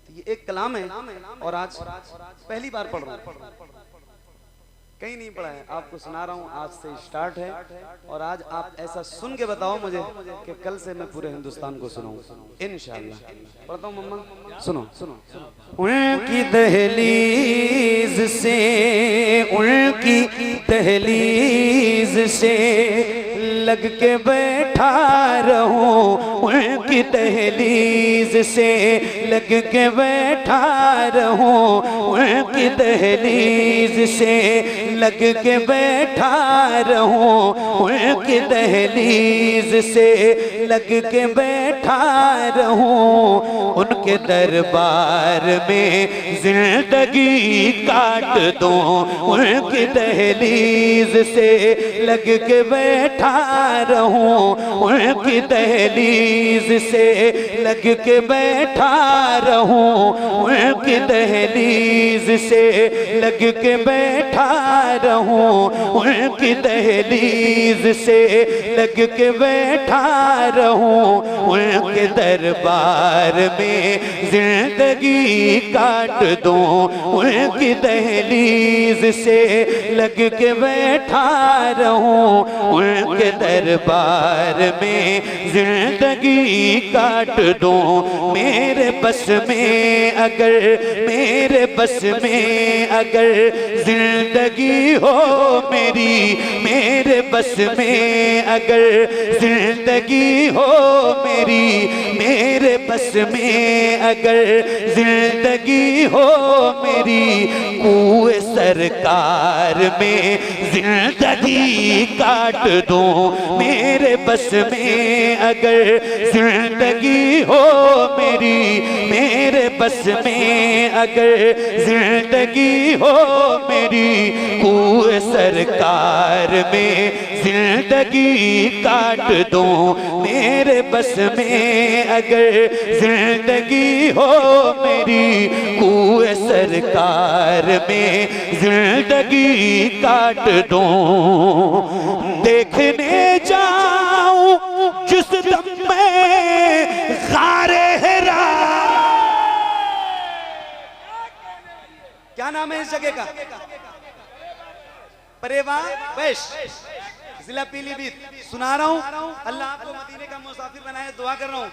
ये एक कलाम है और आज पहली बार पढ़ रहा हूँ, कहीं नहीं पढ़ा है, आपको सुना रहा हूँ। आज से स्टार्ट है और आज आप ऐसा सुन के बताओ मुझे कि कल से मैं पूरे हिंदुस्तान को सुनाऊं इंशाअल्लाह। पढ़ता हूँ मम्मा, सुनो सुनो। उनकी दहलीज से, उनकी दहलीज से लग के बैठा रहूं, उनकी दहलीज से लग के बैठा रहूं, उनकी दहलीज से लग के बैठा रहूं, उनकी दहलीज से लग के बैठा रहूं, उनके दरबार में जिंदगी काट दूं, उनकी दहलीज से लग के बैठा रहूं, उनकी दहलीज से लग के बैठा रहूं, उनकी दहलीज से लग के बैठा रहूं, उनकी दहलीज से लग के बैठा रहूं, उनके दरबार में जिंदगी काट दूं, उनकी दहलीज से लग के बैठा रहूं, उनके दरबार में जिंदगी काट दूं। मेरे बस में अगर, मेरे बस में अगर जिंदगी हो मेरी, मेरे बस में अगर जिंदगी हो मेरी, मेरे बस में अगर जिंदगी हो मेरी, कुएं सरकार में जिंदगी काट दूं, मेरे बस में अगर जिंदगी हो मेरी, मेरे बस में अगर जिंदगी हो मेरी, कुएं सरकार में जिंदगी काट दूं, मेरे बस में अगर जिंदगी हो मेरी, कुएं सरकार में जिंदगी काट दूं। देखने जाऊं जिस दम में ग़ारे हिरा, क्या नाम है इस जगह का? परेवा वैश, जिला पीलीभीत। सुना रहा हूँ, अल्लाह आपको मदीने का मुसाफिर बनाए, दुआ कर रहा हूँ।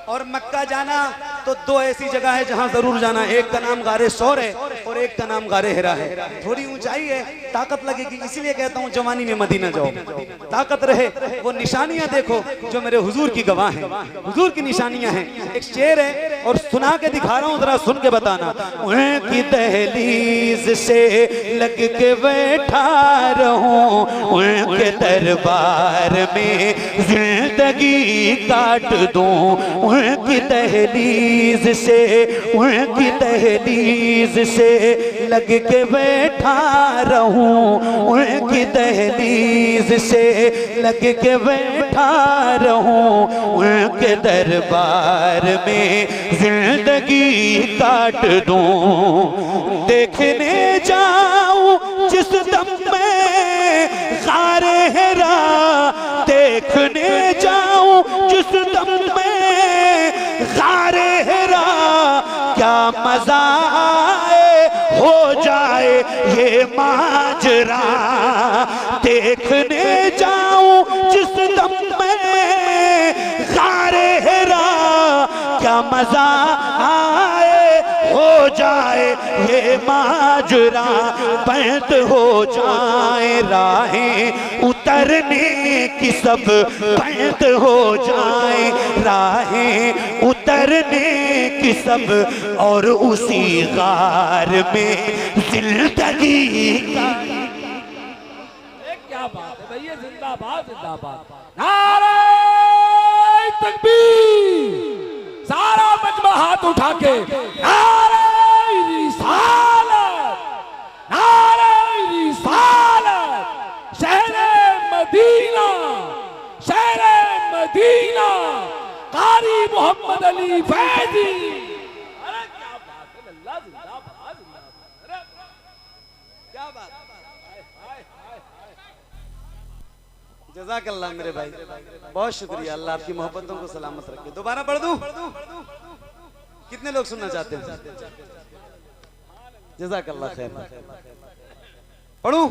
और मक्का जाना तो दो ऐसी जगह है जहाँ जरूर जाना, एक का नाम गारे सौर है और एक का नाम गारे हिरा है। थोड़ी ऊंचाई है, ताकत लगेगी, इसीलिए कहता हूँ जवानी में मदीना जाओ, ताकत रहे। वो निशानियां देखो जो मेरे हुजूर की गवाह हैं, हुजूर की निशानियां हैं। एक शेर है और सुना के दिखा रहा हूँ, जरा सुन के बताना। उनकी दहलीज से लग के बैठा रहूं, उनके दरबार में जिंदगी काट दूं, उनकी दहलीज से, उनकी दहलीज से लग के बैठा रहूं, उनकी दहलीज से लग के बैठा रहूं, उनके दरबार में जिंदगी काट दूं। देखने जाऊं जिस दम में ग़ारे हिरा, देखने जाऊं जिस दम में ग़ारे हिरा, क्या मजा आए हो जाए ये माजरा। देखने जाऊं जिस दम में ग़ारे हिरा, क्या मजा आए हो जाए ये माजरा। बंद हो जाए राहें उतरने की सब, बंद हो जाए राहें उतरने की सब, और उसी गार में जिंदगी का। क्या बात है भैया, जिंदाबाद जिंदाबाद, नारे तकबीर। सारा मजमा हाथ उठा के नारे रिसालत, नारे रिसालत। शहरे मदीना, शहरे मदीना, कारी मोहम्मद अली फैजी। अरे क्या बात है, अल्लाह जिंदाबाद जिंदाबाद। क्या बात, जज़ाकल्लाह मेरे भाई, बहुत शुक्रिया। अल्लाह आपकी मोहब्बतों को सलामत रखे। दोबारा पढ़ दूं? कितने लोग सुनना चाहते हैं? जज़ाकल्लाह खैर। पढ़ूं?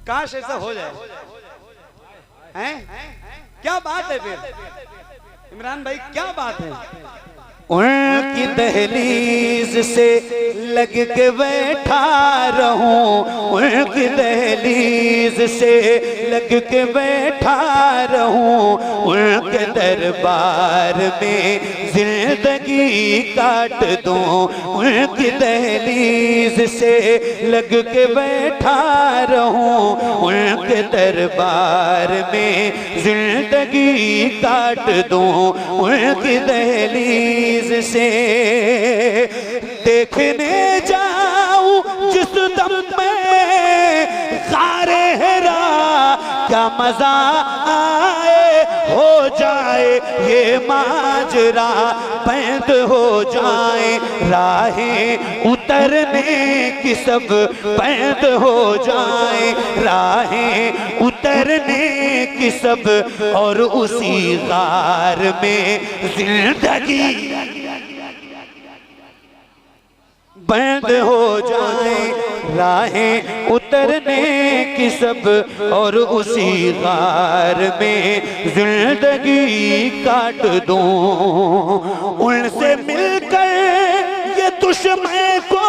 काश ऐसा हो जाए। हैं? क्या बात है फिर इमरान भाई, क्या बात है? उनकी दहलीज से लग के बैठा रहूं, उनकी दहलीज से लग के बैठा रहूं, उनके दरबार में जिंदगी काट दूं, उनकी दहलीज से लग के बैठा रहूं, उनके दरबार में जिंदगी काट दूं, उनकी दहलीज से देखने जाऊं जिस दम में गारे हेरा, क्या मजा आए हो जाए ये माजरा, बंद हो जाए राहें उतरने की सब, बंद हो जाए राहें उतरने की सब, और उसी गार में जिंदगी बंद हो जाए राहें उतरने की सब, और उसी गार में जिंदगी काट दूं। उनसे मिलकर ये दुश्मन को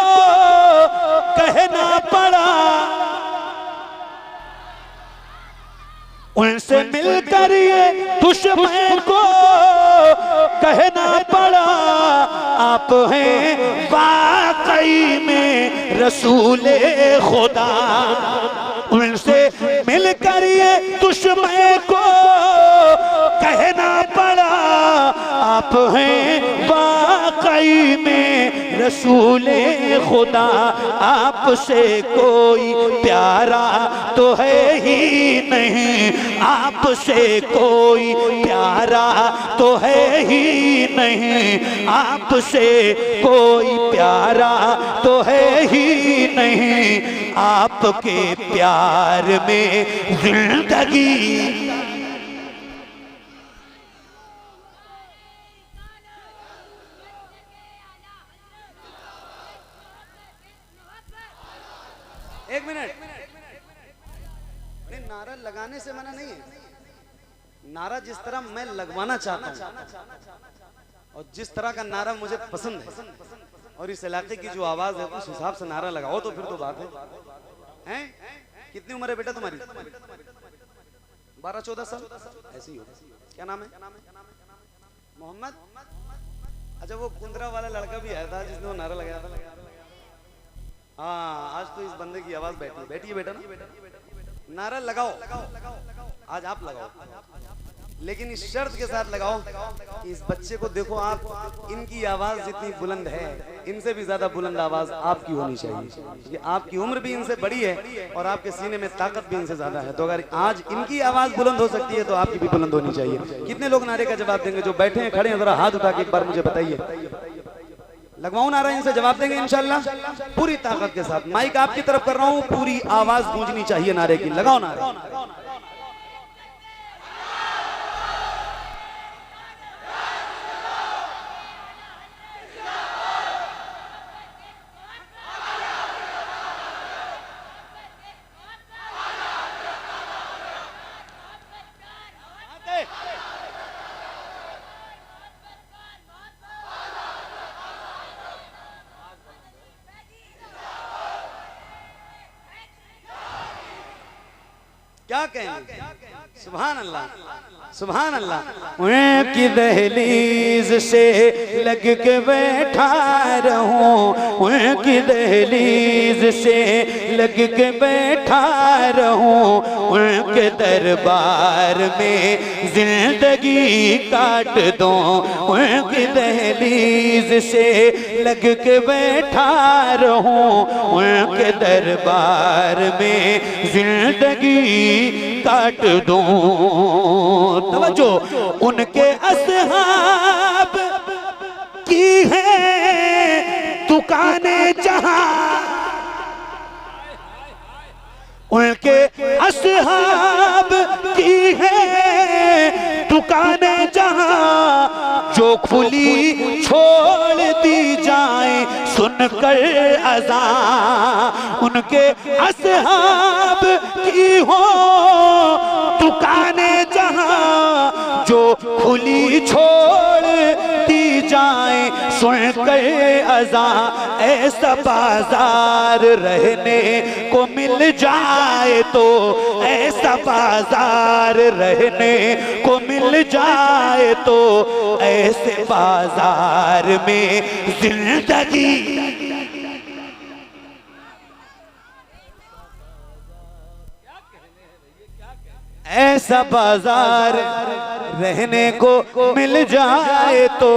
कहना पड़ा, उनसे मिलकर ये दुश्मन को कहना पड़ा, आप हैं वाकई में रसूले खुदा। उनसे मिलकर ये दुश्मन को कहना पड़ा, आप हैं वाकई में रसूले खुदा। आपसे कोई प्यारा तो है ही नहीं, आपसे कोई प्यारा तो है ही नहीं, आपसे कोई प्यारा तो है ही नहीं, आपके प्यार में जिंदगी एक मिनट नहीं, नारा लगाने से मना नहीं है। नारा जिस तरह मैं लगवाना चाहता हूं और जिस तरह का नारा मुझे पसंद है और इस इलाके की जो आवाज है उस हिसाब से नारा लगाओ तो फिर तो बात है। हैं? कितनी उम्र है बेटा तुम्हारी? 12-14 साल ऐसी हो। क्या नाम है? मोहम्मद। अच्छा, वो कुंदरा वाला लड़का भी आया था जिसने वो नारा लगाया था। हाँ, आज तो इस बंदे की आवाज बैठी है बेटा ना। नारा लगाओ, आज आप लगाओ, लेकिन इस शर्त के साथ लगाओ कि इस बच्चे को देखो आप, इनकी आवाज जितनी बुलंद है इनसे भी ज्यादा बुलंद आवाज आपकी होनी चाहिए, क्योंकि आपकी उम्र भी इनसे बड़ी है और आपके सीने में ताकत भी इनसे ज्यादा है। तो अगर आज इनकी आवाज बुलंद हो सकती है तो आपकी भी बुलंद होनी चाहिए। कितने लोग नारे का जवाब देंगे? जो बैठे हैं खड़े हैं जरा हाथ उठा के एक बार मुझे बताइए। लगवाऊं नारा? इनसे जवाब देंगे इंशाल्लाह पूरी ताकत के साथ। माइक आपकी तरफ कर रहा हूं, पूरी आवाज गूंजनी चाहिए नारे की। लगाओ नारा। क्या कहेंगे? सुभान अल्लाह, सुभान अल्लाह। उनकी दहलीज से लग के बैठा रहूं, उनकी दहलीज से लग के बैठा रहूं, उनके दरबार में जिंदगी काट दूं, उनकी दहलीज से लग के बैठा रहूं, उनके दरबार में जिंदगी काट दूं। तवज्जो, उनके असहाब की है दुकानें जहां, उनके असहाब की है दुकानें जहां, जो जो खुली छोड़ दी जाए सुनकर अज़ान, उनके असहाब की हो दुकानें जहां, जो खुली छोड़ दी जाए सुनकर अज़ान, ऐसा बाजार रहने को मिल जाए तो, ऐसा बाजार रहने को मिल जाए तो, ऐसे बाजार में जिंदगी ऐसा बाजार रहने को मिल जाए तो,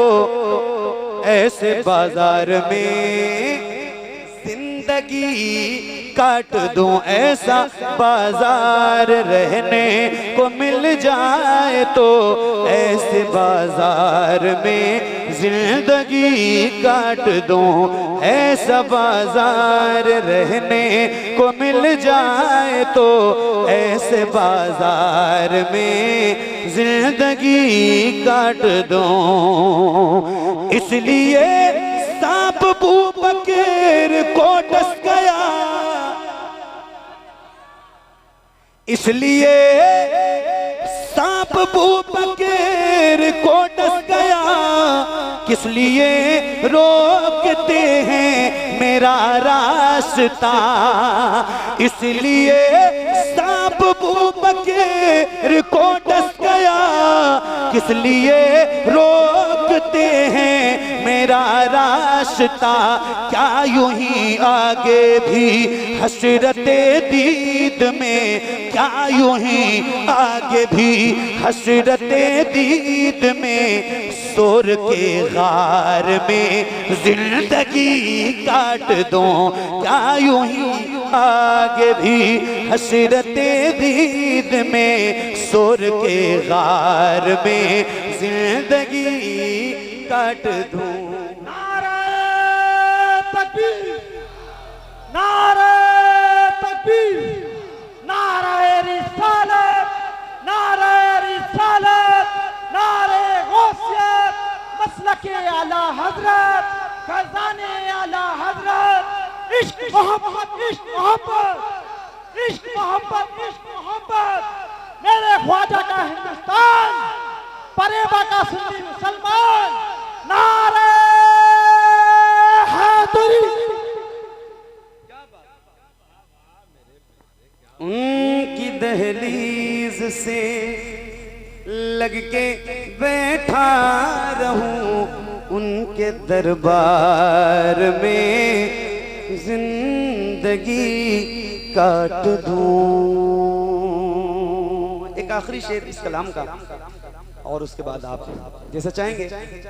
ऐसे बाजार में जिंदगी काट दूं, ऐसा बाजार रहने को मिल जाए तो, ऐसे बाजार में जिंदगी काट दूं, ऐसा बाजार रहने को मिल जाए तो, ऐसे बाजार में जिंदगी काट दूं। इसलिए सांप बू बकैर को डस गया, इसलिए सांप बू बकैर को डस गया, किस लिए रोकते हैं मेरा रास्ता, इसलिए सांप बू बकैर को डस गया, किस लिए रोकते हैं मेरा रास्ता, क्या यूं ही आगे भी हसरते दीद में, क्या यूं ही आगे भी हसरते दीद में, सोर के गार में जिंदगी काट दूं, क्या यूं ही आगे भी हसरते दीद में, सोर के गार में जिंदगी काट दूं। नारे तकबीर, नारे तकबीर, नारे रिसालत, नारे रिसालत, नारे गौसियत, मसलके आला हजरत, फैज़ाने आला हजरत, इश्क मोहब्बत, इश्क मोहब्बत, इश्क मोहब्बत, इश्क मोहब्बत, मेरे ख्वाजा का हिंदुस्तान, परेबा का सुन्नी मुसलमान, नारे हैदरी। उनकी दहलीज से लग के बैठा रहूं, उनके दरबार में जिंदगी काट दूं। एक आखिरी शेर इस कलाम का, और उसके बाद आप जैसा चाहेंगे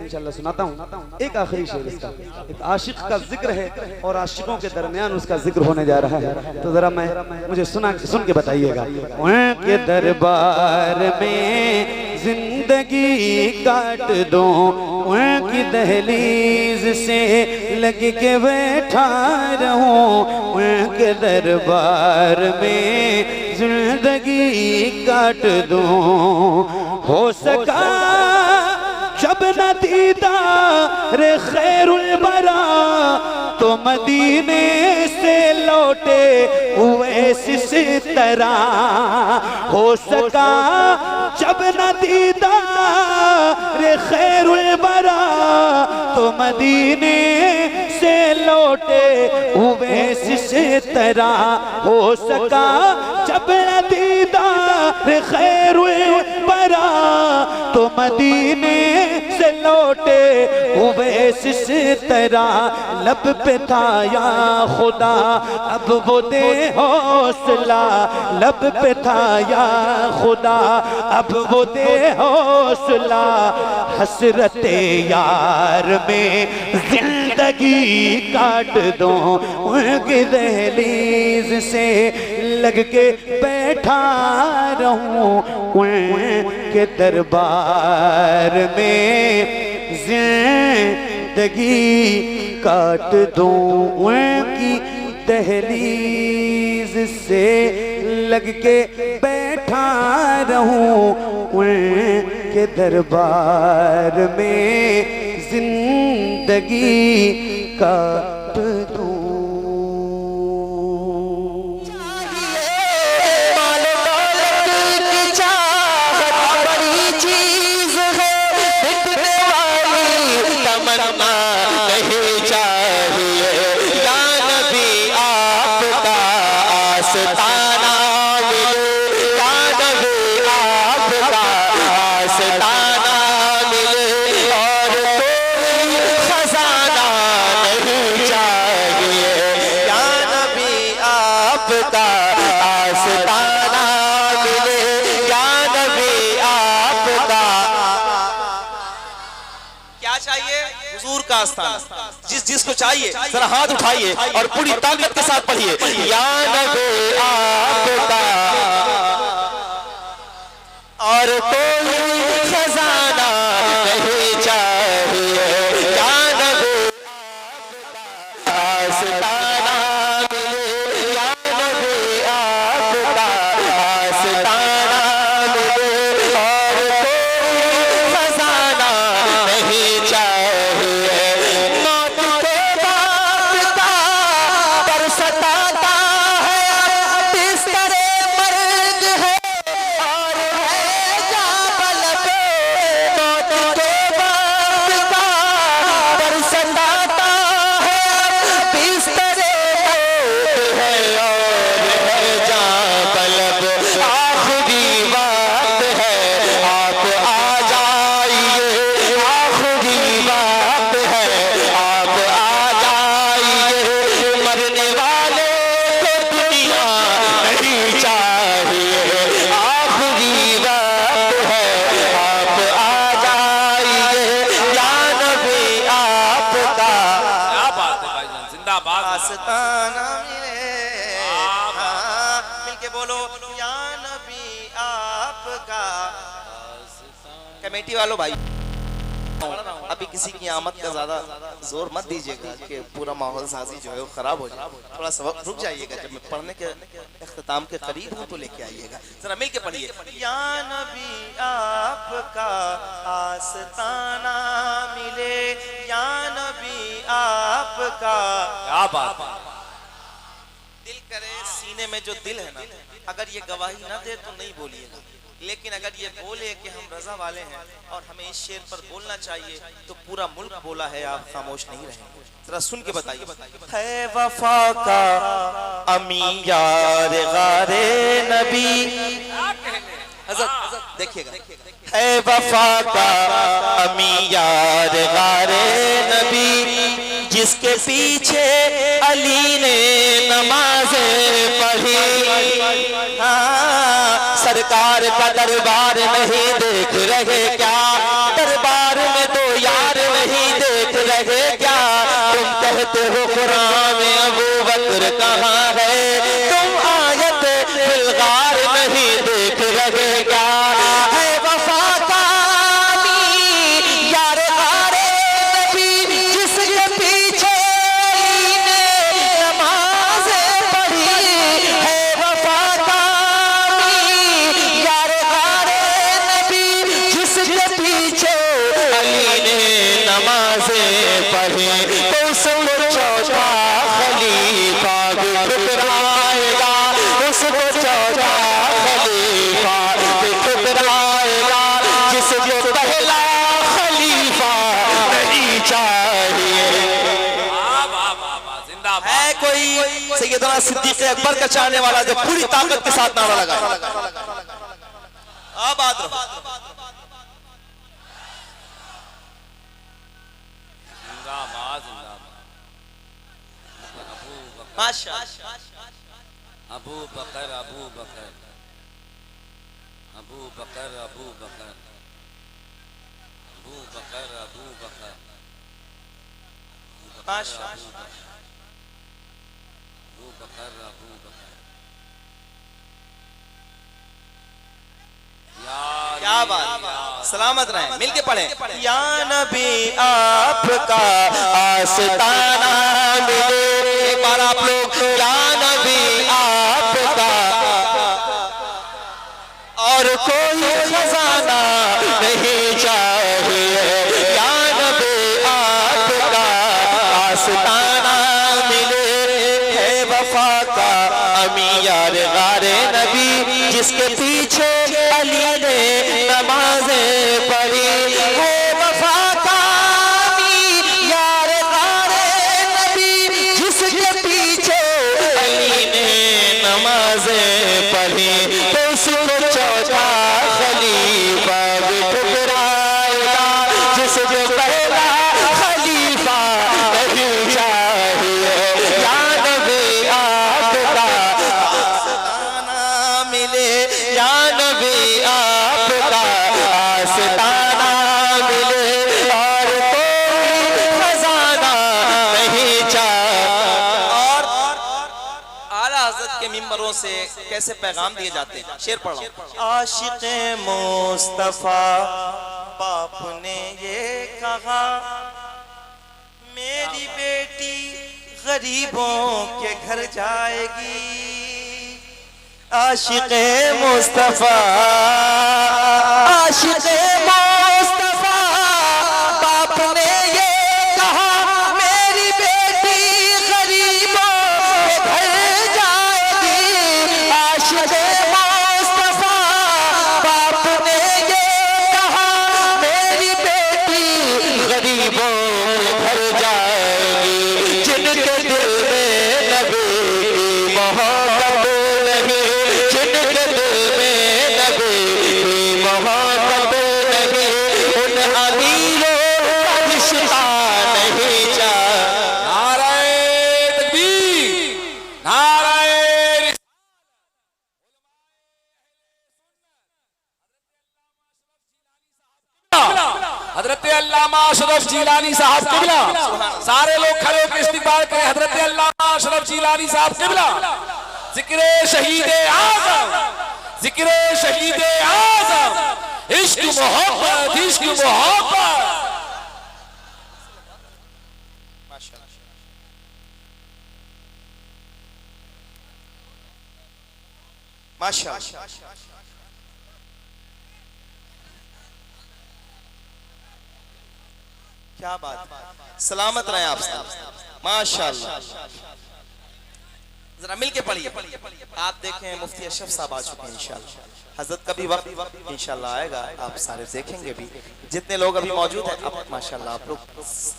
इंशाल्लाह सुनाता हूँ। एक आखिरी शेर इसका, एक आशिक का जिक्र है और आशिकों के दरमियान उसका जिक्र होने जा रहा है, तो जरा मुझे सुन के बताइएगा। उनके दरबार में जिंदगी काट दूं, उनकी दहलीज से लग के बैठा रहूं, उनके दरबार में जिंदगी काट दूं। हो सका जब न दीदार खैरुल बरा, तो मदीने से लौटे हुए इस तरह, हो सका जब न दीदार खैरुल बरा, तो मदीने से लौटे हुए इस तरह, हो सका जब न दीदार खैरुल बरा, तो मदीने से लौटे हुए इस तरह। लब पे था या खुदा अब वो दे हौसला, लब पे था या खुदा अब वो दे हौसला, हसरते यार में जिंदगी काट दूं, उनकी दहलीज से लग के बैठा रहूं, उनके दरबार में जिंदगी काट दूं, उनकी दहलीज से लग के बैठा रहूं, उनके के दरबार में जिंदगी काट दूं। जिस जिसको चाहिए जरा हाथ उठाइए और पूरी ताकत के साथ पढ़िए, या नबी आपका और कोई खजाना नहीं चाहिए, या नबी आपका आस्ताना मिले, या नबी आपका आस्ताना मिले और कोई खजाना नहीं चाहिए। मिलके बोलो, या नबी आपका। कमेटी वालों भाई, अभी किसी की आमद का ज्यादा जोर मत दीजिएगा कि पूरा माहौल साजी जो है वो खराब हो जाए। थोड़ा सा वक्त रुक जाइएगा, जब मैं पढ़ने के इख्तिताम के करीब हूँ तो लेके आइएगा। जरा मिलके पढ़िए, या नबी आपका आस्ताना मिले, या नबी आपका। क्या बात, दिल करे सीने में जो दिल है ना, अगर ये गवाही ना दे तो नहीं बोलिएगा, लेकिन अगर ये बोले कि हम रजा वाले हैं और हमें इस शेर पर बोलना चाहिए तो पूरा मुल्क बोला है, आप खामोश नहीं रहेंगे। जरा सुन के बताइए। है वफा का अमी यार गारे नबी, हज़रत देखिएगा, है वफा का अमी यार गारे नबी, जिसके पीछे अली ने नमाज़ें पढ़ी। सरकार का दरबार नहीं देख रहे क्या, दरबार में तो यार नहीं देख रहे क्या। तुम कहते हो कुरान में अबू बकर कहाँ है, तुम आयत बिलगार नहीं देख रहे क्या। है वफा का यार गारे नबी, जिसके पीछे नमाज़ें पढ़ी। है वफा का यार गारे नबी, जिसके पीछे अली ने नमाज़ें पढ़ी। तो उसको चौथा खलीफा भी ठुकराएगा, उसको चौथा खलीफा भी ठुकराएगा, जिसको पहला खलीफा नहीं चाहिए। है कोई सैयदना सिद्दीक़ अकबर का चाहने वाला जो पूरी ताकत के साथ नारा लगाए? आबाद रहो। अबू बकर अबू बकर अबू बकर अबू बकर अबू बकर अबू बकर अबू बकर अबू बकर। क्या बात, सलामत रहे, मिलके पढ़े। या नबी आपका आस्ताना मिले, एक बार आप लोग, या नबी आपका और कोई खजाना नहीं जिसके पीछे अली ने नमाजें पढ़ी, वो वफा का अमीर यार गारे नबी, जिसके पीछे अली ने नमाजें पढ़ी, तो उसको चौथा खलीफा भी ठुकराएगा, जिसको पहला खलीफा नहीं चाहिए। या नबी आपका आस्ताना मिले, या नबी आपका आस्ताना मिले, और कोई खजाना नहीं चाहिए। और आला हज़रत के मिंबरों से कैसे पैगाम दिए जाते हैं, शेर पढ़ो। आशिक़े मुस्तफ़ा बाप ने ये कहा, मेरी बेटी गरीबों के घर जाएगी। आशिक़े मुस्तफ़ा, आशिक़े मुस्तफ़ा बाप ने ये कहा, मेरी बेटी गरीबों के घर जाएगी। आशिक़े मुस्तफ़ा बाप ने ये कहा, मेरी बेटी गरीबों के घर जाएगी। जिनके दिल में नबी की मोहब्बत नहीं, जिनके दिल में नबी की मोहब्बत नहीं, उन अमीरों का रिश्ता नहीं चाहिए। नाराए तकबीर, नाराए हजरत अल्लामा अशरफ जिलानी साहब किबला, सारे लोग खड़े होकर इस्तिकबाल करें हजरत अल्लामा अशरफ जिलानी साहब किबला। जिक्रे शहीदे आज़म, जिक्रे शहीदे आज़म, इश्क मोहब्बत, इश्क मोहब्बत। माशाअल्लाह, क्या बात, सलामत रहे आप सब। माशाअल्लाह, जरा मिल के पढ़िए। आप देखें मुफ्ती अशरफ साहब आ चुके हैं, इंशाअल्लाह हजरत का भी वक्त इंशाअल्लाह आएगा, आप सारे देखेंगे भी। जितने लोग अभी मौजूद हैं, अब माशाअल्लाह आप लोग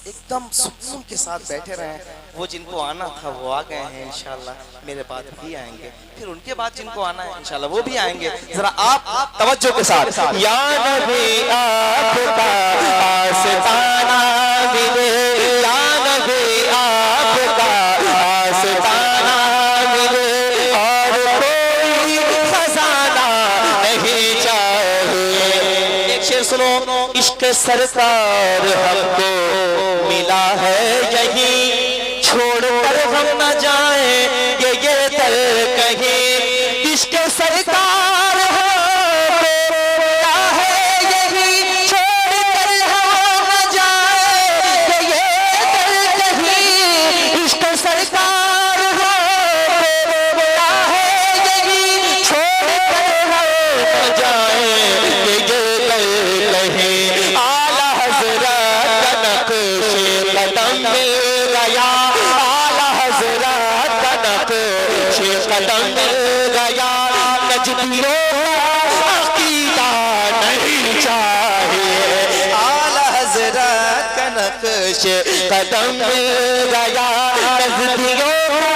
एकदम सुकून के साथ बैठे रहे। वो जिनको आना था वो आ गए हैं, इंशाअल्लाह मेरे बाद भी आएंगे, फिर उनके बाद जिनको आना है इंशाअल्लाह वो भी आएंगे। जरा आप तवज्जो के साथ, या नबी आपका आस्ताना मिले, या नबी आपका आस्ताना मिले, और कोई खजाना नहीं चाहिए। एक शेर सुनो। इश्क सरकार हमको मिला है यही, छोड़कर हम न जाए ये दर कहीं। इश्क सरकार हमको मिला है यही, छोड़कर हम न जाए ये दर कहीं। इश्क सरकार हमको मिला है यही, छोड़कर हम न जाए ये दर कहीं। आला हज़रत का नक्शे कदम मिल गया, आला हज़रत का नक्शे कदम मिल गया। नजदियों का अकीदा नहीं चाहिए, आला हज़रत का नक्शे कदम मिल गया। नजदियों का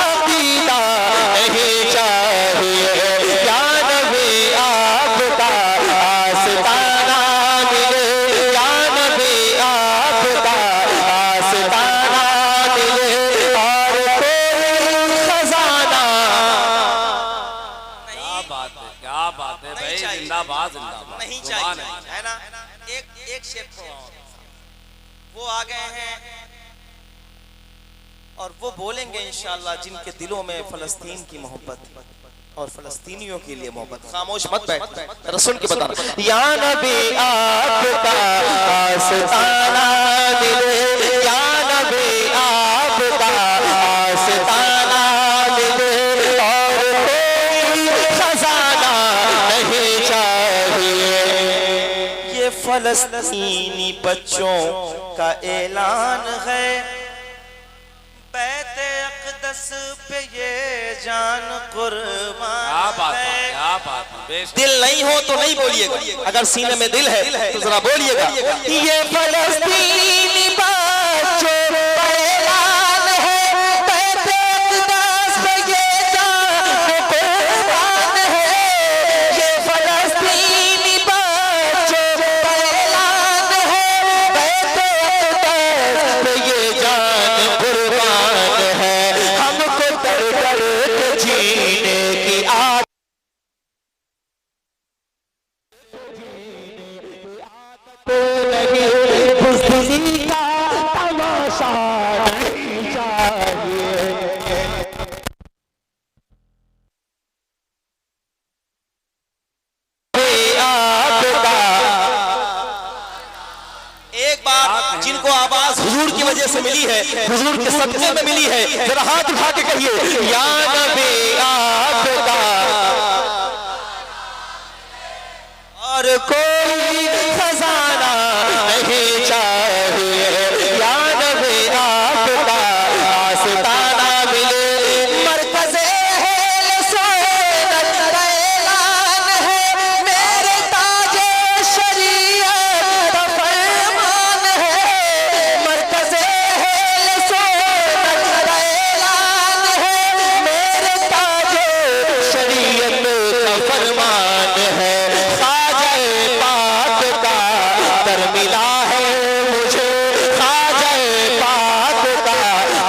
अकीदा नहीं चाहिए। या नबी आपका आस्ताना मिले, या नबी आपका आस्ताना मिले, और कोई खजाना क्या बात है, क्या बात है भाई, जिंदाबाद जिंदाबाद नहीं जुबान चाहिए, है ना। एक शेर वो आ गए हैं और वो बोलेंगे इंशाअल्लाह जिनके दिलों में फलस्तीन की मोहब्बत और फलस्तीनियों के लिए मोहब्बत। खामोश मत बैठ, रसूल की बता। या नबी आपका आस्ताना मिले, या नबी आपका आस्ताना मिले, और कोई खजाना नहीं चाहिए। ये फलस्तीनी बच्चों का ऐलान है, बैत अक़दस पे ये जान कुर्बान है। क्या बात है, बेशक। दिल नहीं हो तो नहीं बोलिएगा, अगर सीने में दिल है तो जरा बोलिएगा। ये फलस्तीनी बच्चों का ऐलान है, कहते इक़्तिदास पे ये जान कुर्बान है। ये फलस्तीनी बच्चों का ऐलान है, कहते इक़्तिदास पे ये जान कुर्बान है। हमको डर डर के जीने की आदत बुज़दिली का तमाशा नहीं चाहिए। एक बार जिनको आवाज हुजूर की वजह से मिली है, हुजूर के सदक़े में मिली है, जरा हाथ उठा के कहिए या नबी आपका और कोई खजाना नहीं चाहिए। या नबी आपका आस्ताना मिले, मरकज़े अहले सुन्नत का ऐलान है, मेरे ताजे शरीयत का फरमान है। मरकज़े अहले सुन्नत का ऐलान है, मेरे ताजे शरीयत का फरमान है। मिला है मुझे ख्वाजा पाक का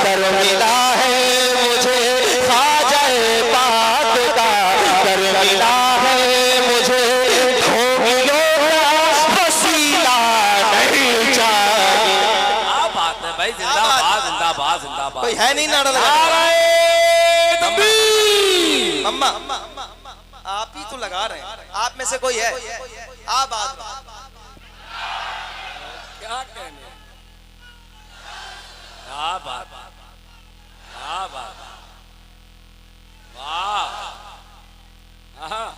दर मिला है, मुझे ख्वाजा पाक का दर मिला है, मुझे धोबियों का वसीला नहीं चाहिए। क्या बात है भाई, जिंदाबाद जिंदाबाद जिंदाबाद। कोई है नहीं नारा लगा? मम्मा आप ही तो लगा रहे हैं, आप में से कोई है? आप बात क्या कहने, क्या बात, क्या बात, वाह, हाँ,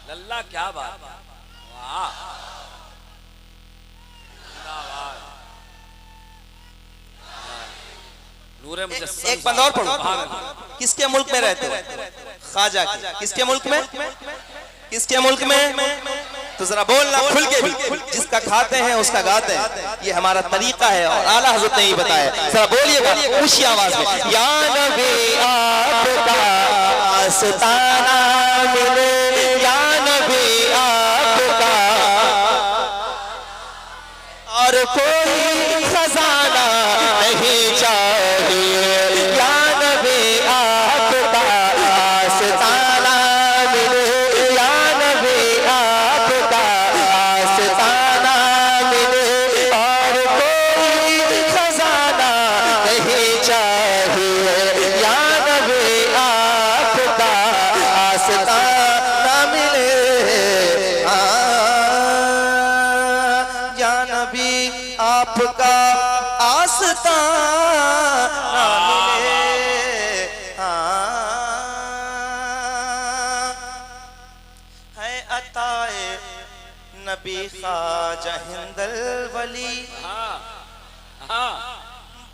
लल्ला क्या बात, वाह, जिंदाबाद। नूरे मुजस्सम। एक बंद और पढ़ो। किसके मुल्क में रहते हो? ख्वाजा की। किसके मुल्क में? किसके मुल्क में? तो जरा बोलना खुल के भी, जिसका खाते हैं उसका गाते हैं, ये हमारा तरीका है और आला हज़रत ने ही बताया। जरा बोलिएगा ऊंची आवाज में, या नबी आपका आस्ताना मिले, या नबी आपका और कोई खजाना नहीं चाहिए। या नबी आपका आस्ताना मिले, या नबी आपका आस्ताना मिले और कोई खजाना नहीं चाहिए। या नबी आपका आस्ताना मिले, या नबी आपका आस्ताना मिले। है अताए नबी ख्वाजा हिंदल वली,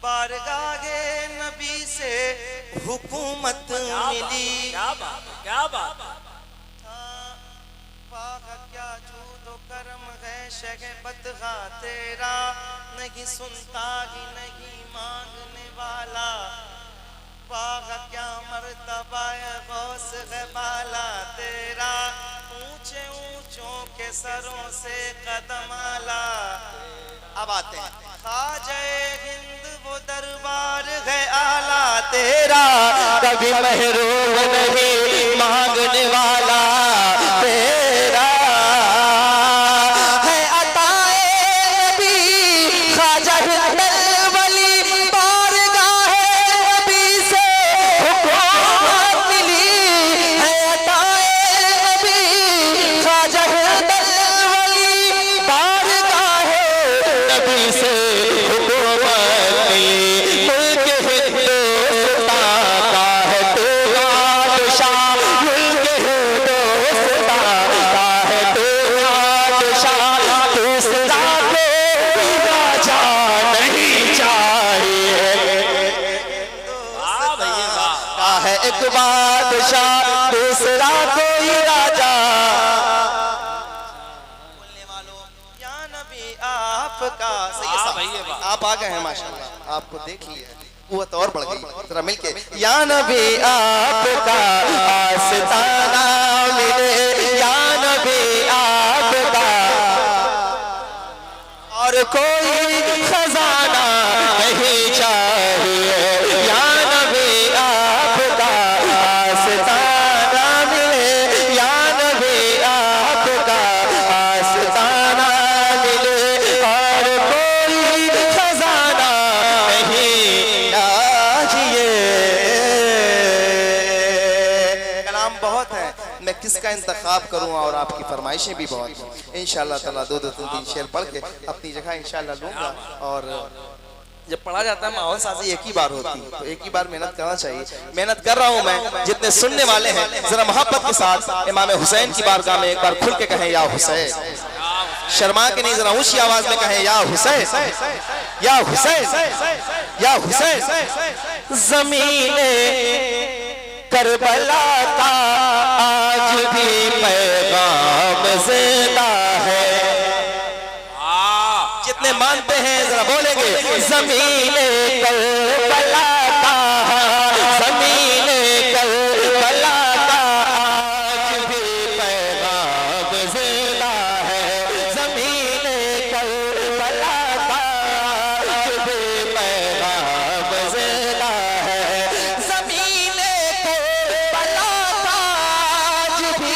बारगाहे नबी से हुकूमत मिली। क्या बात, क्या बात, क्या जूदो करम है शहबत खा तेरा, नहीं सुनता ही नहीं मांगने वाला। बाग क्या मर्तबा गौस है बाला तेरा, ऊंचे ऊंचों के सरों से कदम आला। अब आते हैं ख्वाजा हिंद वो दरबार है आला तेरा, कभी महरूम नहीं मांगने वाला तेरा। है अताए नबी ख्वाजा हिंदल वली, बारगाहे नबी से हुकूमत मिली। है अताए नबी ख्वाजा हिंदल वली, बारगाहे नबी से हुकूमत मिली। मुल्क हिंदुस्तान का है तो बादशाह, एक बादशाह दूसरा कोई राजा। बोलने वालों या नबी आपका सही है साहब, आप आ गए हैं माशाल्लाह, आपको देख लिया कुव्वत और बढ़ गई। जरा मिलके या नबी आपका आस्ताना मिले, या नबी आपका और कोई खजाना नहीं चाहिए, या नबी आपका आस्ताना मिले, या नबी आपका आस्ताना मिले और कोई खजाना नहीं चाहिए। कलाम बहुत है, मैं किसका इंतखाब करूं और आपकी फरमाइशें भी बहुत हैं। इंशाअल्लाह ताला दो तीन शेर पढ़ के अपनी जगह इंशाअल्लाह लूंगा। और जब पढ़ा जाता है माहौल साजी एक ही बार होती है, तो एक ही बार मेहनत करना चाहिए। मेहनत कर रहा हूं मैं, जितने सुनने वाले हैं जरा मोहब्बत के साथ इमाम हुसैन की बारगाह में एक बार खुल के कहें या हुसैन, शर्मा के नहीं, जरा ऊंची आवाज में कहें या हुसैन, या हुसैन, या हुसैन। ज़मीने करबला का आज भी पैगाम जिंदा है। जितने मानते हैं जरा बोलेंगे ज़मीने करबला का, ज़मीने करबला का आज भी पैगाम जिंदा है, ज़मीने करबला का आज भी पैगाम जिंदा है, ज़मीने करबला का आज भी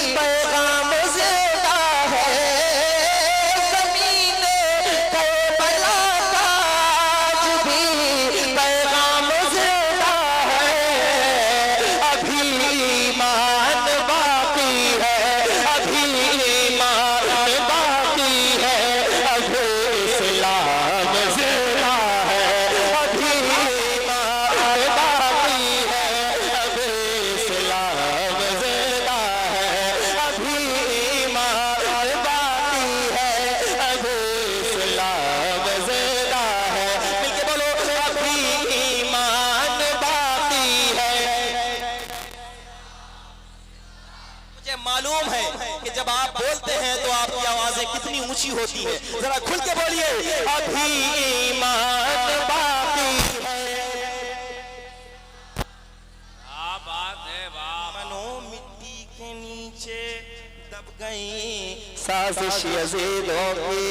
पैगाम जिंदा है, ज़मीने करबला का आज भी पैगाम जिंदा है। अभी ईमान बाकी है, अभी ईमान बाकी है, अभी इस्लाम जिंदा है, अभी ईमान बाकी है, अभी इस्लाम जिंदा है, अभी ईमान बाकी है, अभी इस्लाम जिंदा है। मिलके बोलो अभी ईमान बाकी है। मुझे मालूम है कि जब आप बोलते हैं तो आपकी आवाजें कितनी ऊंची होती है, जरा खुल के बोलिए अभी ईमान बाकी है। क्या बात है, वाह। मनो मिट्टी के नीचे दब गई साजिश यज़ीदों की।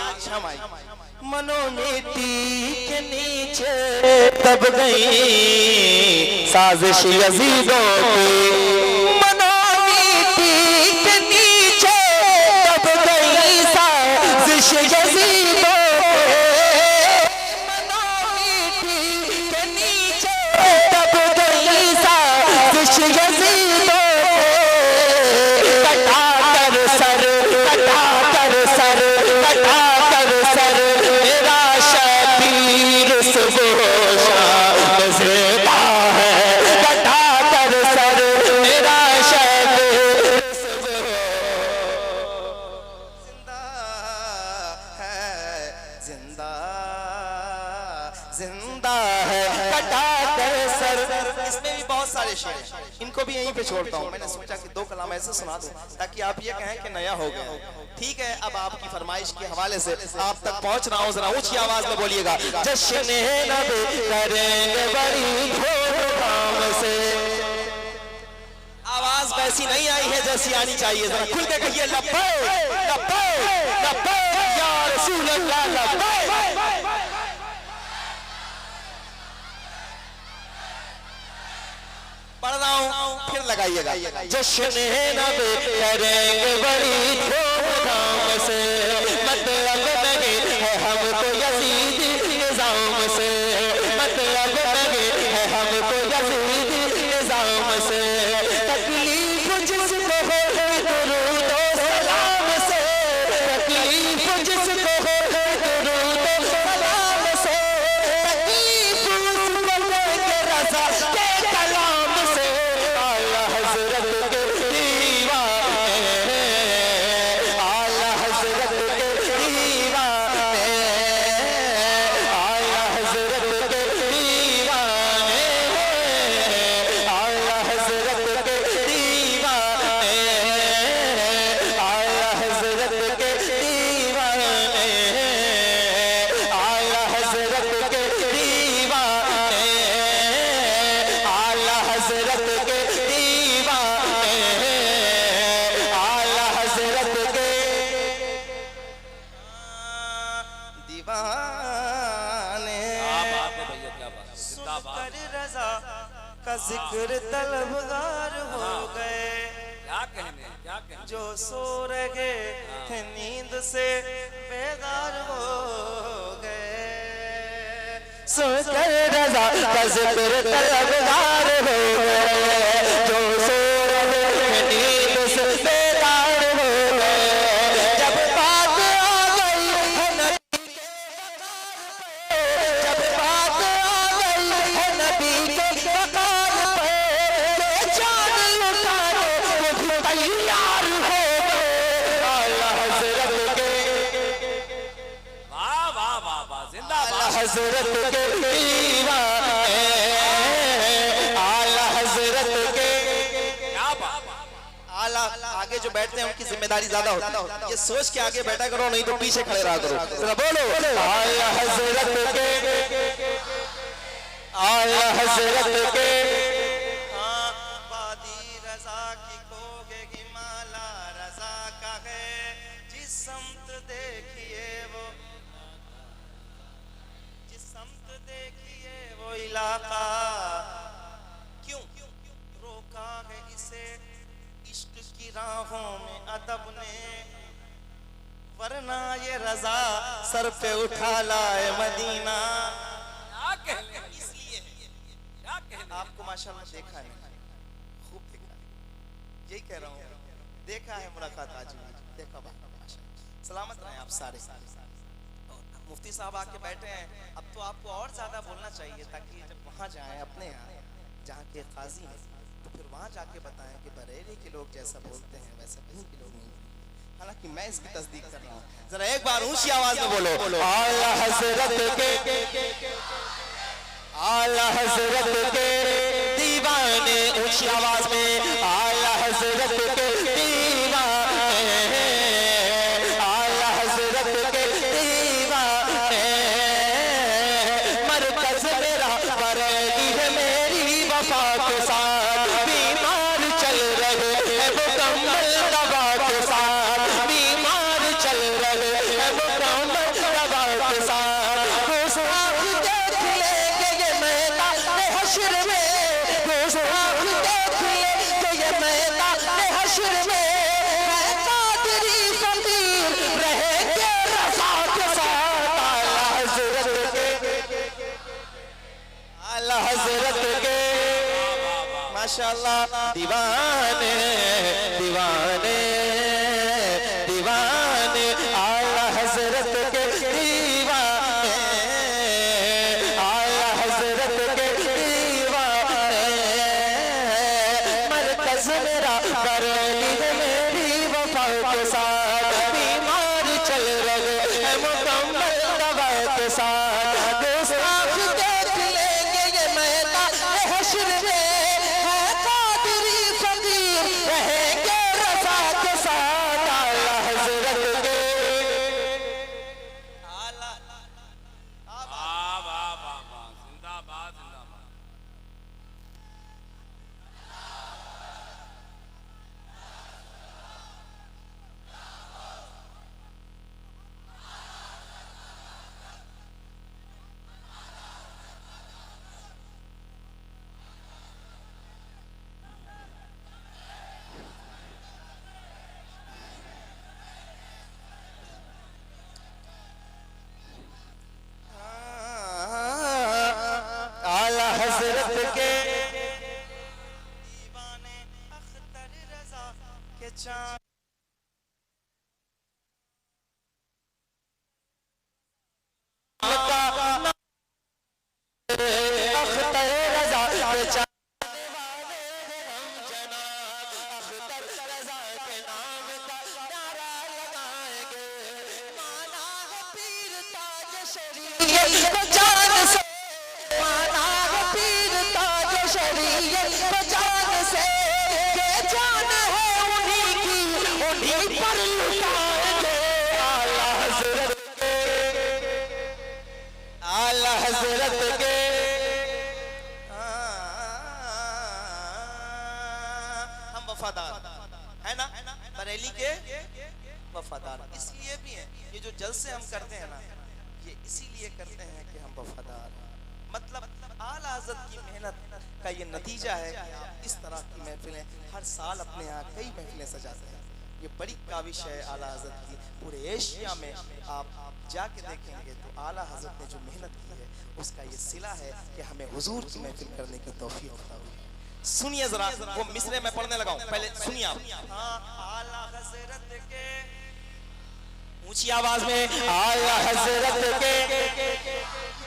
अच्छा माई, मनो मिट्टी के नीचे दब गई साजिश यज़ीदों की, मनो मिट्टी के नीचे दब गई साजिश यज़ीदों की, मनो मिट्टी के नीचे दब गई साजिश यज़ीदों की। कटा कर सर, कटा कर सर, कटा कर सर मेरा शबीर सुबोशाम जिंदा है, कटा कर सर मेरा शबीर जिंदा है, जिंदा जिंदा है, कटा कर सर। इसमें भी बहुत सारे शेर हैं, इनको भी यहीं पे छोड़ता हूँ। मैंने सोचा कि दो कलाम ऐसे सुना दूं ताकि आप ये कहें कि नया हो गया। ठीक है, अब आपकी फरमाइश के हवाले से आप तक पहुंच रहा हूँ, जरा ऊंची आवाज में बोलिएगा। जश्न नबी करेंगे बड़ी धूमधाम से। आवाज वैसी नहीं आई है जैसी आनी चाहिए, जरा खुल के कहिए लब्बैक लब्बैक लब्बैक या रसूल अल्लाह लब्बैक। पढ़ रहा हूँ फिर लगाइएगा। जश्न नबी करेंगे बड़ी धूमधाम से, मतलब नहीं है हमको यजीदी निजाम से, मतलब नहीं है हमको यजीदी निजाम से। तकलीफ जिसको हो दुरूद व सलाम से, तकलीफ जिसको हो दुरूद व सलाम से, तकलीफ उसको लेके रज़ा के कलाम से। आला हज़रत के दीवाने, आला हज़रत के दीवाने। अख्तर रजा का जिक्र तलबगार हो गए। क्या कहने जो सो रहे थे नींद से बेदार हो गए। सुनकर रजा का जिक्र तलबगार हो गए। जो सो रहे थे नींद से बेदार हो गए। जब बात आ गई है नबी के जब बात आ गई है नबी के वकार पे जान लुटाने वो भी तैयार हो गए। आला हजरत के वाह वाह वाह वाह जिंदाबाद हजरत के दीवाने आला हजरत के क्या बात आला आगे जो बैठते हैं उनकी जिम्मेदारी ज्यादा होती है। ये सोच के आगे बैठा करो, नहीं तो पीछे खड़े रहा करो। जरा बोलो आला हजरत के आला हजरत के। हाँ बादी रजा की खोगे हिमाला रजा का है। जिस समत देखिए वो जिस समत देखिए वो इलाका। क्यों रोका है इसे इश्क की राहों में अदब ने। वरना ये रजा सर पे उठा लाए मदीना। क्या कहने इसलिए क्या कहने आपको माशाल्लाह देखा है, खूब देखा है, यही कह रहा हूँ। देखा है मुलाकात आज देखा माशाल्लाह। सलामत रहे आप सारे। मुफ्ती साहब आके बैठे हैं, अब तो आपको और ज्यादा बोलना चाहिए ताकि जब वहाँ जाएं अपने यहाँ जहाँ के काजी हैं तो फिर वहाँ जाके बताएं कि बरेली के लोग जैसा बोलते हैं वैसा कहीं के लोग नहीं। हालांकि मैं इसकी तस्दीक कर रहा हूँ। जरा एक बार ऊंची आवाज में बोलो आला हजरत के आला हजरत के दीवाने। ऊंची आवाज में आला हजरत के दीवाने आला हजरत के दीवाने। मरकज मेरा बरेली है मेरी वफा के साथ। बीमार चल रहे हैं मुकम्मल दवा के साथ। बीमार चल रहे हैं मुकम्मल दवा के साथ। खुश आँख देख लेंगे ये मैदान हश्र में। खुश आँख देख लेंगे ये मैदान हश्र में। है कादरी फकीर रहेंगे रज़ा के साथ। आला हजरत के आला हजरत के माशाल्लाह दीवाने दीवाने दीवाने आला हजरत के दीवाने आला हजरत के दीवाने। मरकज मेरा बरेली है मेरी वफा के साथ। बीमार चल रहे हैं मुकम्मल दवा के साथ। आँख देख लेंगे ये मैदान हश्र में। है कादरी फकीर रहेंगे रज़ा के साथ। आला हजरत के आला वाह वाह वाह वाह जिंदाबाद जिंदाबाद। आला हजरत के दीवाने अख्तर रजा के चांद। अख्तर रजा के चांद अख्तर रजा के नाम का नारा लगाएंगे। माना है पीर ताज शरीयत को जान से। माना है पीर ताज शरीयत को जान से। ये जान है उन्हीं की उन्हीं पर लुटाएंगे। आला हजरत के आला हजरत के हम वफादार है ना बरेली के वफादार इसलिए भी हैं। ये जो जलसे हम करते हैं ना ये इसीलिए करते हैं कि हम वफादार हैं। मतलब आला हज़रत की मेहनत का ये नतीजा है कि आप इस तरह की महफिलें हर साल अपने यहाँ कई महफिलें सजाते हैं। ये बड़ी काविश है आला हज़रत की। पूरे एशिया में आप जाके देखेंगे तो आला हज़रत ने जो मेहनत की है उसका ये सिला है कि हमें हुजूर की महफिल करने की तौफीक अता हुई। सुनिए जरा वो मिसरे में पढ़ने लगा हूं, पहले सुनिए आप। हाँ, आला हज़रत के ऊंची आवाज में, आला हज़रत के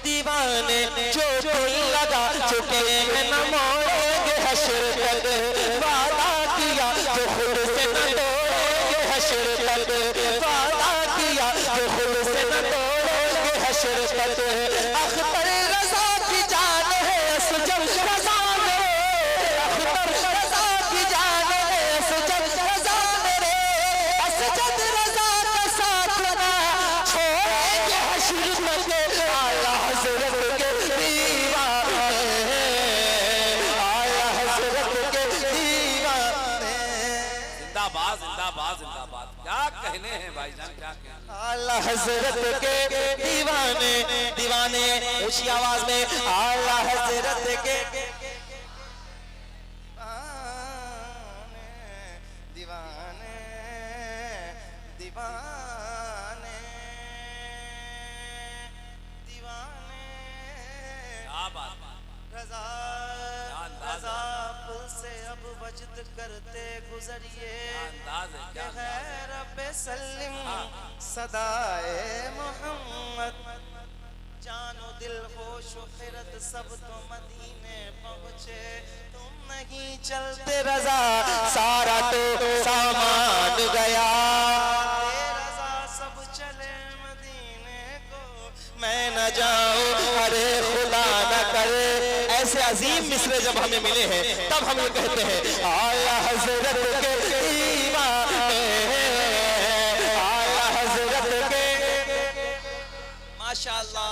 दीवाने जो कोई लगा चुके हैं न मोड़ेंगे हश्र तक, वादा किया जो खुद से न तोड़ेंगे हश्र तक, वादा किया जो खुद से न तोड़ेंगे हश्र तक। अख्तर रज़ा की जान है असजद रज़ा मेरे, अख्तर रज़ा की जान है असजद रज़ा मेरे, असजद रज़ा का साथ ना छोड़ेंगे हश्र तक। आला हज़रत के दीवाने, आला हज़रत के दीवाने। जिंदाबाद जिंदाबाद जिंदाबाद। क्या कहने हैं भाईजान, क्या कहने। आला हज़रत के दीवाने, दीवाने ऊंची आवाज में, आला हज़रत के दीवाने, दीवाने, दीवाने, क्या बात। रज़ा रज़ा पुल से अब वजद करते गुजरिए, अंदाज है, क्या अंदाज है। है रब्बे सल्लिम सदाए मोहम्मद, जानो दिल होश खिरत सब तो मदीने पहुँचे, तुम नहीं चलते रज़ा सारा तो सामान गया, रज़ा सब चले मदीने को मैं न जाऊं, अरे खुदा न करे। ऐसे अजीम मिसरे जब हमें मिले हैं तब हम ये कहते हैं आला हज़रत के दीवाने, आला हज़रत के। माशाअल्लाह,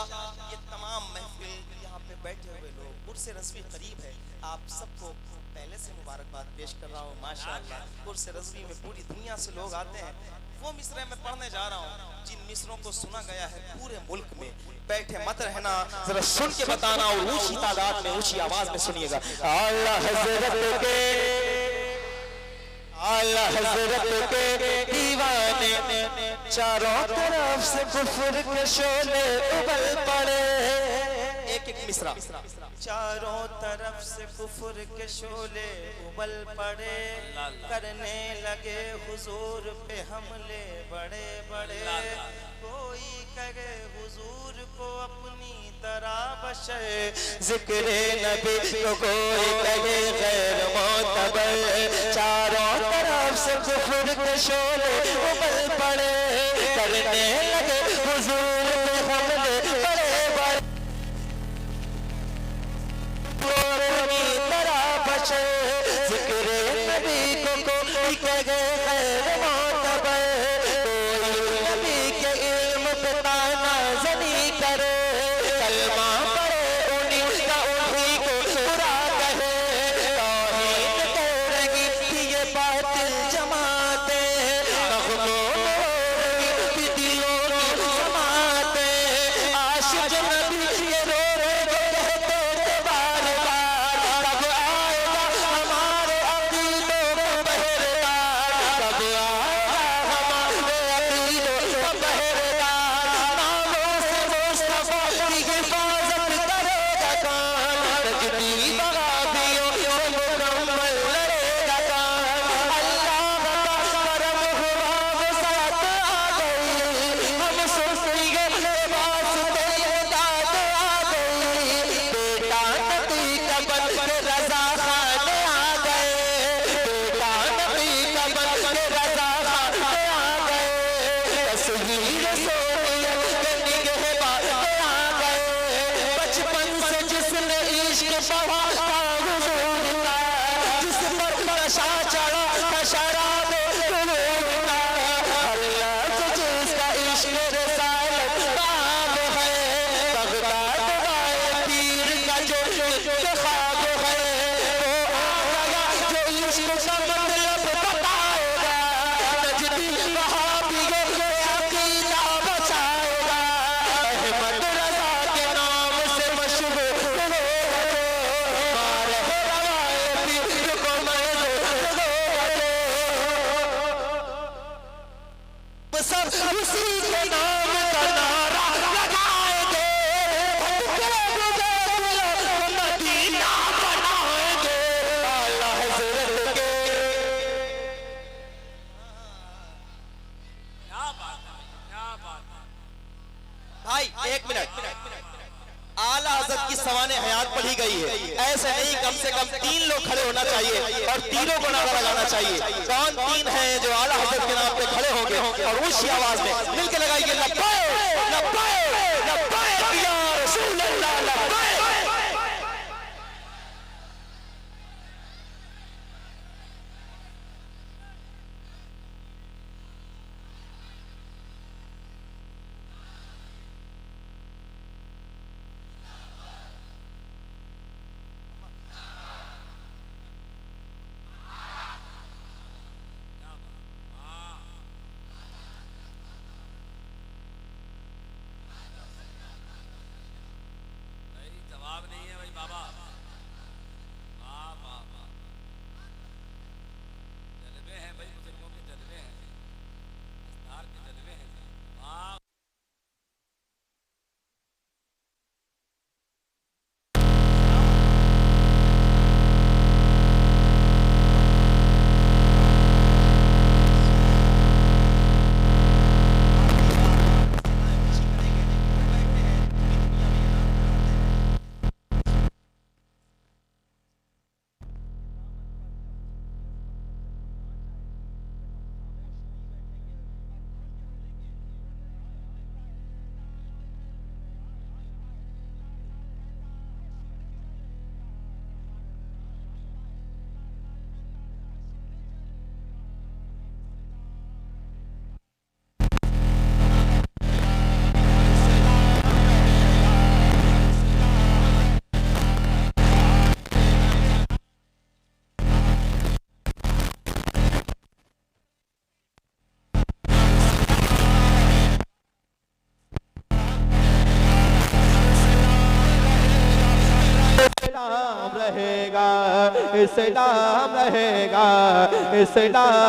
ये तमाम महफिल यहाँ पे बैठे हुए लोग, उर्स रज़वी करीब है, आप सबको पहले से मुबारकबाद पेश कर रहा हूँ। माशाअल्लाह उर्स रज़वी में पूरी दुनिया से लोग आते हैं। वो मिसरे में पढ़ने जा रहा हूँ जिन मिसरों को सुना गया है पूरे मुल्क में। बैठे मत रहना, जरा सुन के बताना और ऊंची तादाद में ऊंची आवाज में सुनिएगा। आला हज़रत के, आला हज़रत के दीवाने, चारों तरफ से कुफ्र के शोले उबल पड़े। एक एक मिसरा। चारों तरफ से कुफ्र के शोले उबल पड़े, करने लगे हुजूर पे हमले बड़े बड़े, कोई कहे हुजूर को अपनी तरह बशर, जिक्रे नबी को कोई कहे गैर मोतबर। चारों तरफ से कुफ्र के शोले उबल पड़े, करने लगे हुजूर पे हमले बड़े बड़े, तरह बचे, जिक्रे नबी को कोई कहे गैर मोतबर, कोई नबी के इल्म पे ताना ज़नी करे, कलमा पढ़े उन्हीं का उन्हीं को बुरा कहे, तौहीद तोड़ेगी थी ये बातिल जमाते, नग़मों में दिलों की जमाते, आशिक़ नबी ये रो रो कहते थे बार बार, कब आएगा हमारे अक़ीदों में बहरदार, कब आएगा हमारे अक़ीदों में बहरदार, नामों से मुस्तफ़ा की हिफाज़त करेगा कौन, नजदी वहाबियों से मुकम्मल लड़ेगा कौन। अल्लाह का करम हुआ वो साथ आ गई, हम सुस्ती के वास्ते ये दाद आ गई, बेटा नबी का बन के रज़ा खाने आ गए, बेटा नबी का बन के रज़ा खाने आ गए, तस्वीर सोनिया के निगहबान आ गए, बचपन से जिसने इश्क पढ़ा था हुजूर का, जिस पर नशा चढ़ा था शराब हुजूर का, हर लफ्ज़ जिसका इश्क रिसालत नाम है, बगदाद वाले पीर का जो ख्वाब है, वो आ गया जो इश्क का मतलब बताएगा, नजदी वहाबियों के अक़ीदा बचाएगा, अहमद रज़ा के नाम से मशहूर हजरत की सवाने हयात पढ़ी गई है। ऐसे नहीं, कम से कम 3 लोग खड़े होना चाहिए और तीनों को नारा लगाना चाहिए। कौन 3 हैं जो आला हजरत के नाम पे खड़े होंगे और ऊंची आवाज में मिलकर लगाइए लब्बैक लब्बैक लब्बैक या रसूल अल्लाह लब्बैक। जवाब नहीं है भाई बाबा। वाह वाह वाह, जलवे हैं भाई, बुजुर्गों के जलवे हैं, अस्तार के जलवे हैं। वाह इस्लाम रहेगा, इस्लाम रहेगा, इस्लाम